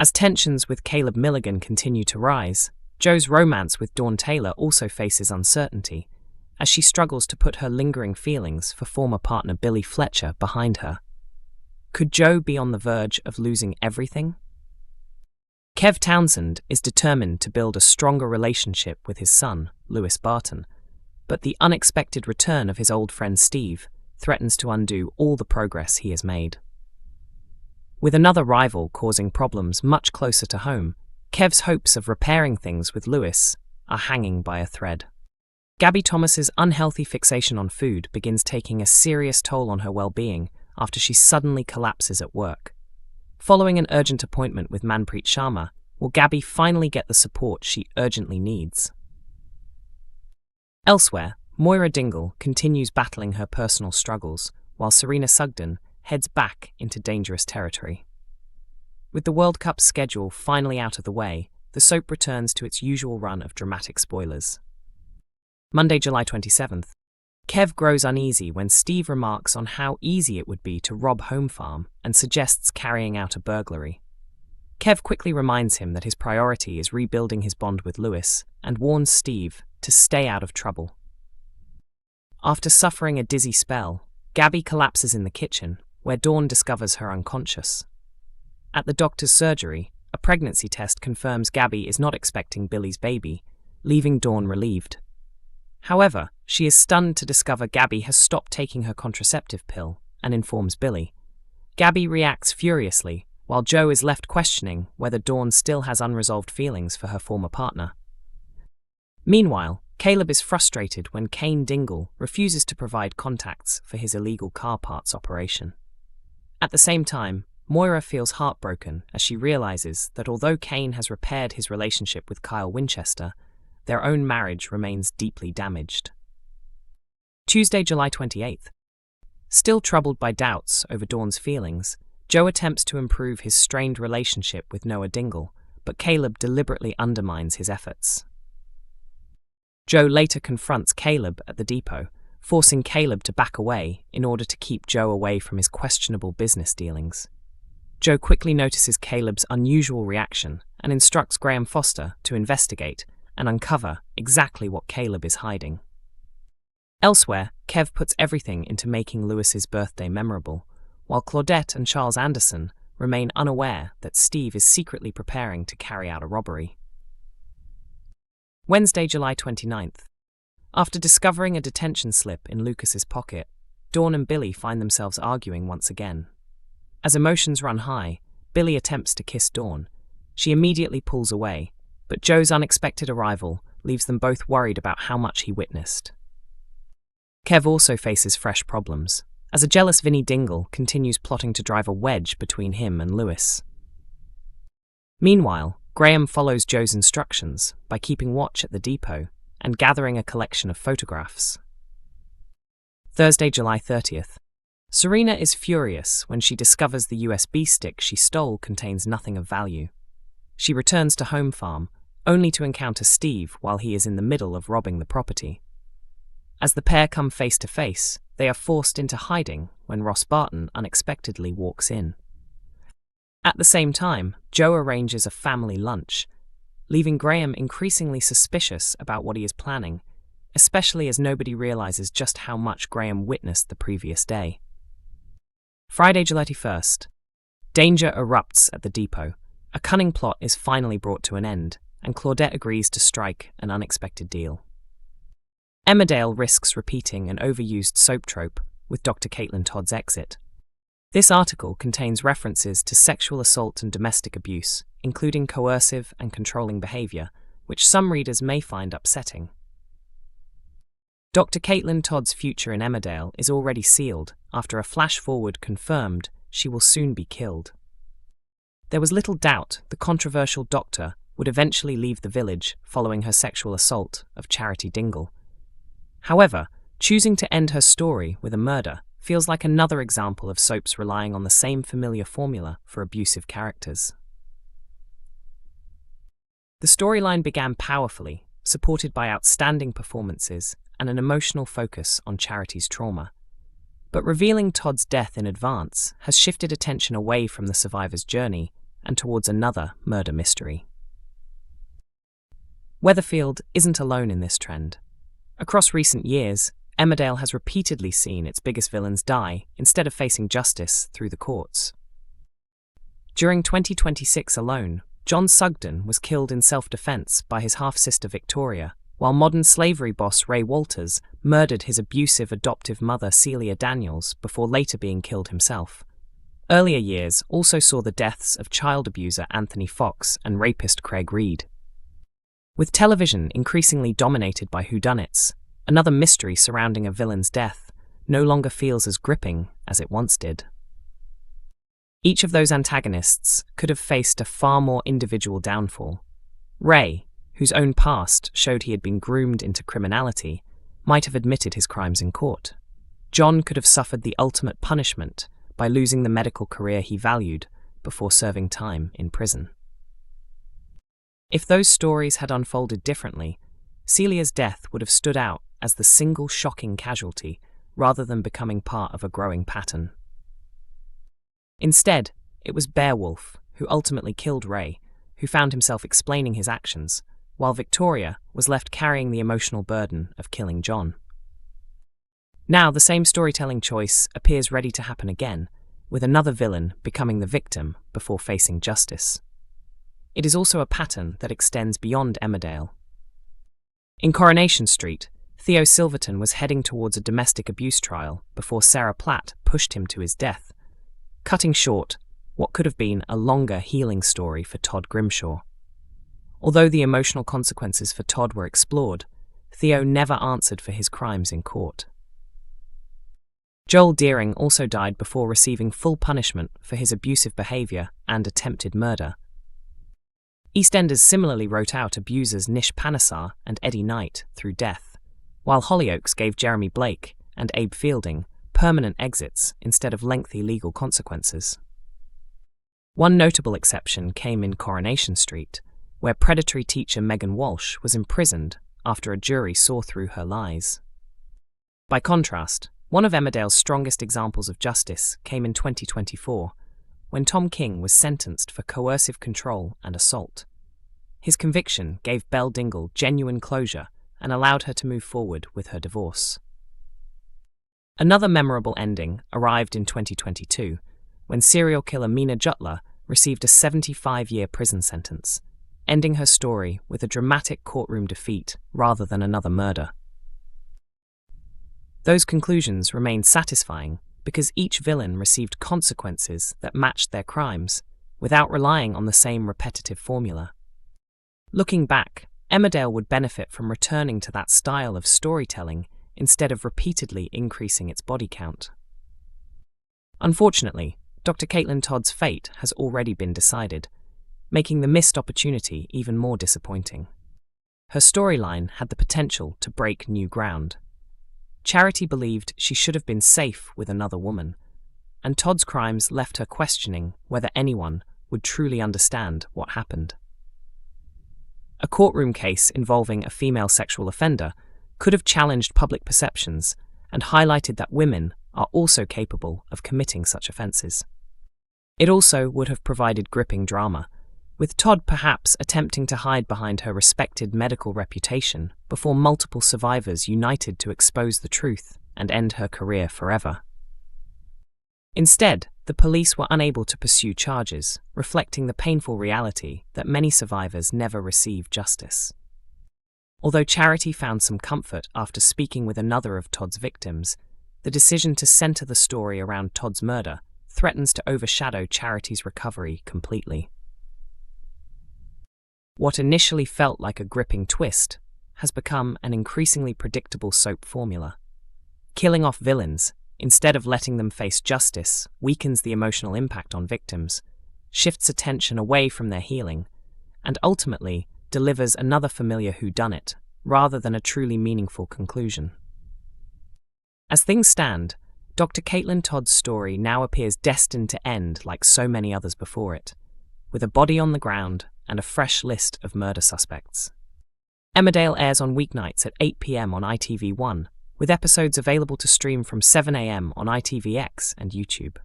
As tensions with Caleb Miligan continue to rise, Jo's romance with Dawn Taylor also faces uncertainty, as she struggles to put her lingering feelings for former partner Billy Fletcher behind her. Could Jo be on the verge of losing everything? Kev Townsend is determined to build a stronger relationship with his son, Lewis Barton, but the unexpected return of his old friend Steve threatens to undo all the progress he has made. With another rival causing problems much closer to home, Kev's hopes of repairing things with Lewis are hanging by a thread. Gabby Thomas's unhealthy fixation on food begins taking a serious toll on her well-being after she suddenly collapses at work. Following an urgent appointment with Manpreet Sharma, will Gabby finally get the support she urgently needs? Elsewhere, Moira Dingle continues battling her personal struggles, while Serena Sugden heads back into dangerous territory. With the World Cup schedule finally out of the way, the soap returns to its usual run of dramatic spoilers. Monday, July 27th. Kev grows uneasy when Steve remarks on how easy it would be to rob Home Farm and suggests carrying out a burglary. Kev quickly reminds him that his priority is rebuilding his bond with Lewis and warns Steve to stay out of trouble. After suffering a dizzy spell, Gabby collapses in the kitchen, where Dawn discovers her unconscious. At the doctor's surgery, a pregnancy test confirms Gabby is not expecting Billy's baby, leaving Dawn relieved. However, she is stunned to discover Gabby has stopped taking her contraceptive pill and informs Billy. Gabby reacts furiously, while Jo is left questioning whether Dawn still has unresolved feelings for her former partner. Meanwhile, Caleb is frustrated when Kane Dingle refuses to provide contacts for his illegal car parts operation. At the same time, Moira feels heartbroken as she realizes that although Kane has repaired his relationship with Kyle Winchester, their own marriage remains deeply damaged. Tuesday, July 28th. Still troubled by doubts over Dawn's feelings, Jo attempts to improve his strained relationship with Noah Dingle, but Caleb deliberately undermines his efforts. Jo later confronts Caleb at the depot, forcing Caleb to back away in order to keep Jo away from his questionable business dealings. Jo quickly notices Caleb's unusual reaction and instructs Graham Foster to investigate and uncover exactly what Caleb is hiding. Elsewhere, Kev puts everything into making Lewis's birthday memorable, while Claudette and Charles Anderson remain unaware that Steve is secretly preparing to carry out a robbery. Wednesday, July 29th. After discovering a detention slip in Lucas's pocket, Dawn and Billy find themselves arguing once again. As emotions run high, Billy attempts to kiss Dawn. She immediately pulls away, but Jo's unexpected arrival leaves them both worried about how much he witnessed. Kev also faces fresh problems, as a jealous Vinnie Dingle continues plotting to drive a wedge between him and Lewis. Meanwhile, Graham follows Jo's instructions by keeping watch at the depot and gathering a collection of photographs. Thursday, July 30th. Serena is furious when she discovers the USB stick she stole contains nothing of value. She returns to Home Farm, only to encounter Steve while he is in the middle of robbing the property. As the pair come face to face, they are forced into hiding when Ross Barton unexpectedly walks in. At the same time, Jo arranges a family lunch, leaving Graham increasingly suspicious about what he is planning, especially as nobody realizes just how much Graham witnessed the previous day. Friday, July 31st. Danger erupts at the depot. A cunning plot is finally brought to an end, and Claudette agrees to strike an unexpected deal. Emmerdale risks repeating an overused soap trope with Dr. Caitlin Todd's exit. This article contains references to sexual assault and domestic abuse, including coercive and controlling behavior, which some readers may find upsetting. Dr. Caitlin Todd's future in Emmerdale is already sealed after a flash-forward confirmed she will soon be killed. There was little doubt the controversial doctor would eventually leave the village following her sexual assault of Charity Dingle. However, choosing to end her story with a murder feels like another example of soaps relying on the same familiar formula for abusive characters. The storyline began powerfully, supported by outstanding performances and an emotional focus on Charity's trauma. But revealing Todd's death in advance has shifted attention away from the survivor's journey and towards another murder mystery. Weatherfield isn't alone in this trend. Across recent years, Emmerdale has repeatedly seen its biggest villains die instead of facing justice through the courts. During 2026 alone, John Sugden was killed in self-defense by his half-sister Victoria, while modern slavery boss Ray Walters murdered his abusive adoptive mother Celia Daniels before later being killed himself. Earlier years also saw the deaths of child abuser Anthony Fox and rapist Craig Reed. With television increasingly dominated by whodunits, another mystery surrounding a villain's death no longer feels as gripping as it once did. Each of those antagonists could have faced a far more individual downfall. Ray, whose own past showed he had been groomed into criminality, might have admitted his crimes in court. John could have suffered the ultimate punishment by losing the medical career he valued before serving time in prison. If those stories had unfolded differently, Celia's death would have stood out as the single shocking casualty rather than becoming part of a growing pattern. Instead, it was Beowulf who ultimately killed Ray, who found himself explaining his actions, while Victoria was left carrying the emotional burden of killing John. Now, the same storytelling choice appears ready to happen again, with another villain becoming the victim before facing justice. It is also a pattern that extends beyond Emmerdale. In Coronation Street, Theo Silverton was heading towards a domestic abuse trial before Sarah Platt pushed him to his death, cutting short what could have been a longer healing story for Todd Grimshaw. Although the emotional consequences for Todd were explored, Theo never answered for his crimes in court. Joel Deering also died before receiving full punishment for his abusive behaviour and attempted murder. EastEnders similarly wrote out abusers Nish Panesar and Eddie Knight through death, while Hollyoaks gave Jeremy Blake and Abe Fielding permanent exits instead of lengthy legal consequences. One notable exception came in Coronation Street, where predatory teacher Megan Walsh was imprisoned after a jury saw through her lies. By contrast, one of Emmerdale's strongest examples of justice came in 2024, when Tom King was sentenced for coercive control and assault. His conviction gave Belle Dingle genuine closure and allowed her to move forward with her divorce. Another memorable ending arrived in 2022, when serial killer Meena Jutla received a 75-year prison sentence, ending her story with a dramatic courtroom defeat rather than another murder. Those conclusions remained satisfying because each villain received consequences that matched their crimes, without relying on the same repetitive formula. Looking back, Emmerdale would benefit from returning to that style of storytelling instead of repeatedly increasing its body count. Unfortunately, Dr. Caitlin Todd's fate has already been decided, making the missed opportunity even more disappointing. Her storyline had the potential to break new ground. Charity believed she should have been safe with another woman, and Todd's crimes left her questioning whether anyone would truly understand what happened. A courtroom case involving a female sexual offender could have challenged public perceptions and highlighted that women are also capable of committing such offences. It also would have provided gripping drama, with Todd perhaps attempting to hide behind her respected medical reputation before multiple survivors united to expose the truth and end her career forever. Instead, the police were unable to pursue charges, reflecting the painful reality that many survivors never receive justice. Although Charity found some comfort after speaking with another of Todd's victims, the decision to centre the story around Todd's murder threatens to overshadow Charity's recovery completely. What initially felt like a gripping twist has become an increasingly predictable soap formula. Killing off villains, instead of letting them face justice, weakens the emotional impact on victims, shifts attention away from their healing, and ultimately delivers another familiar whodunit, rather than a truly meaningful conclusion. As things stand, Dr. Caitlin Todd's story now appears destined to end like so many others before it, with a body on the ground and a fresh list of murder suspects. Emmerdale airs on weeknights at 8 p.m. on ITV1, with episodes available to stream from 7 a.m. on ITVX and YouTube.